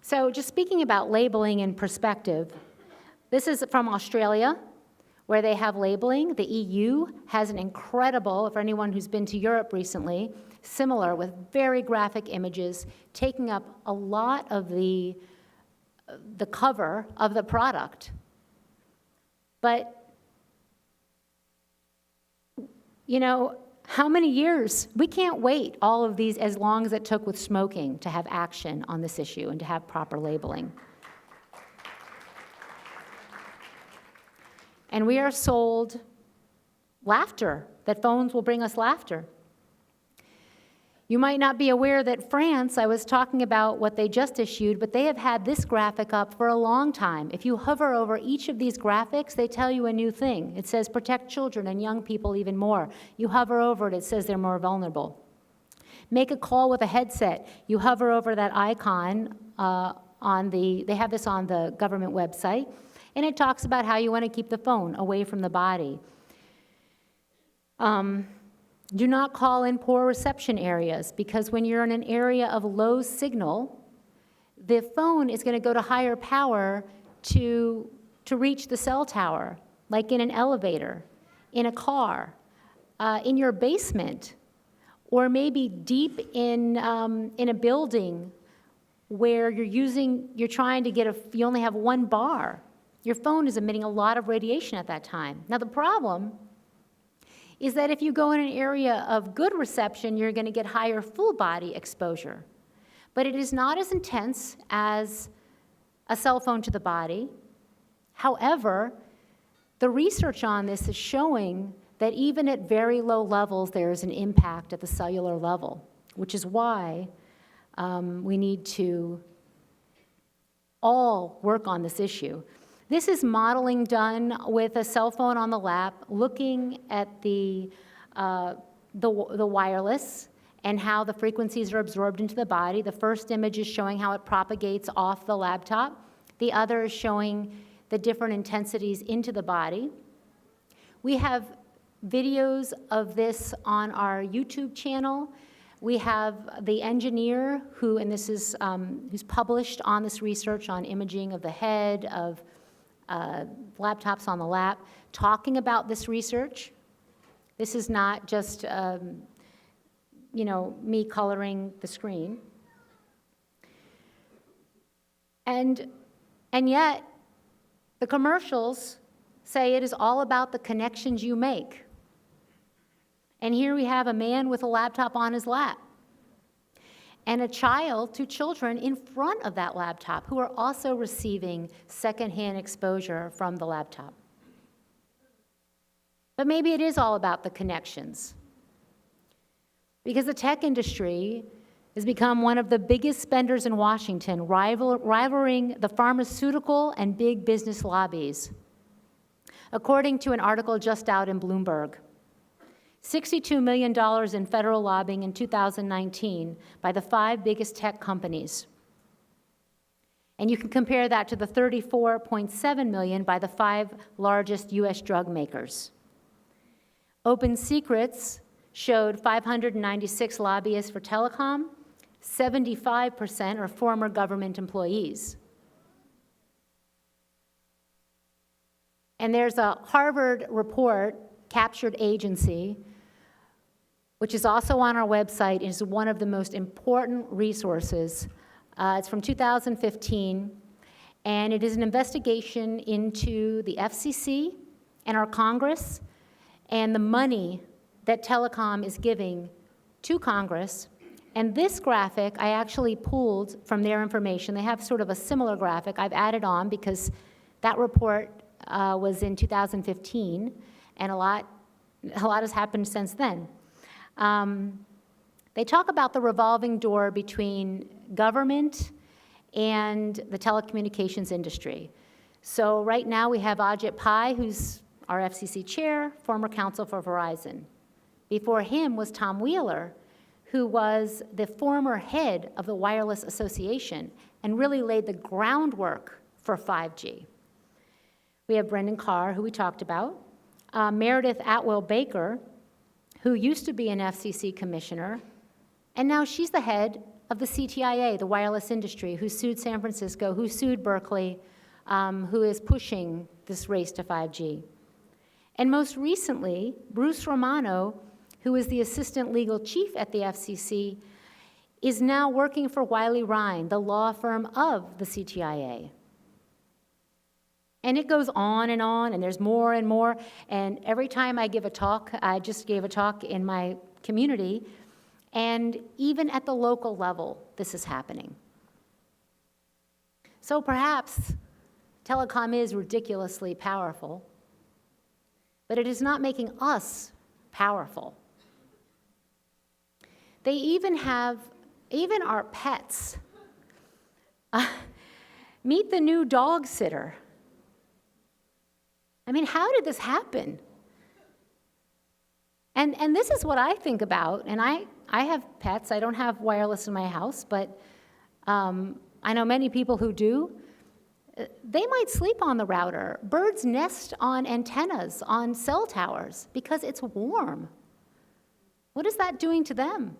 So just speaking about labeling and perspective, this is from Australia, where they have labeling. The EU has an incredible, for anyone who's been to Europe recently, similar with very graphic images, taking up a lot of the cover of the product. But, you know, how many years? We can't wait all of these as long as it took with smoking to have action on this issue and to have proper labeling. And we are sold laughter, that phones will bring us laughter. You might not be aware that France, I was talking about what they just issued, but they have had this graphic up for a long time. If you hover over each of these graphics, they tell you a new thing. It says protect children and young people even more. You hover over it, it says they're more vulnerable. Make a call with a headset. You hover over that icon they have this on the government website, and it talks about how you want to keep the phone away from the body. Do not call in poor reception areas, because when you're in an area of low signal, the phone is going to go to higher power to reach the cell tower, like in an elevator, in a car, in your basement, or maybe deep in a building where you're trying to you only have one bar. Your phone is emitting a lot of radiation at that time. Now the problem is that if you go in an area of good reception, you're going to get higher full body exposure. But it is not as intense as a cell phone to the body. However, the research on this is showing that even at very low levels, there is an impact at the cellular level, which is why we need to all work on this issue. This is modeling done with a cell phone on the lap, looking at the wireless and how the frequencies are absorbed into the body. The first image is showing how it propagates off the laptop. The other is showing the different intensities into the body. We have videos of this on our YouTube channel. We have the engineer who's published on this research on imaging of the head, of laptops on the lap, talking about this research. This is not just, me coloring the screen. And yet, the commercials say it is all about the connections you make. And here we have a man with a laptop on his lap, and two children in front of that laptop who are also receiving secondhand exposure from the laptop. But maybe it is all about the connections, because the tech industry has become one of the biggest spenders in Washington, rivaling the pharmaceutical and big business lobbies. According to an article just out in Bloomberg, $62 million in federal lobbying in 2019 by the 5 biggest tech companies. And you can compare that to the $34.7 million by the 5 largest US drug makers. Open Secrets showed 596 lobbyists for telecom, 75% are former government employees. And there's a Harvard report, Captured Agency, which is also on our website, is one of the most important resources. It's from 2015, and it is an investigation into the FCC and our Congress and the money that telecom is giving to Congress. And this graphic I actually pulled from their information. They have sort of a similar graphic I've added on because that report was in 2015, and a lot has happened since then. They talk about the revolving door between government and the telecommunications industry. So right now we have Ajit Pai, who's our FCC chair, former counsel for Verizon. Before him was Tom Wheeler, who was the former head of the Wireless Association and really laid the groundwork for 5G. We have Brendan Carr, who we talked about, Meredith Atwell Baker, who used to be an FCC commissioner, and now she's the head of the CTIA, the wireless industry, who sued San Francisco, who sued Berkeley, who is pushing this race to 5G. And most recently, Bruce Romano, who is the assistant legal chief at the FCC, is now working for Wiley Rein, the law firm of the CTIA. And it goes on, and there's more and more. And every time I give a talk, I just gave a talk in my community, and even at the local level, this is happening. So perhaps telecom is ridiculously powerful, but it is not making us powerful. They even our pets. Meet the new dog sitter. I mean, how did this happen? And this is what I think about, and I have pets. I don't have wireless in my house, but I know many people who do. They might sleep on the router. Birds nest on antennas on cell towers because it's warm. What is that doing to them?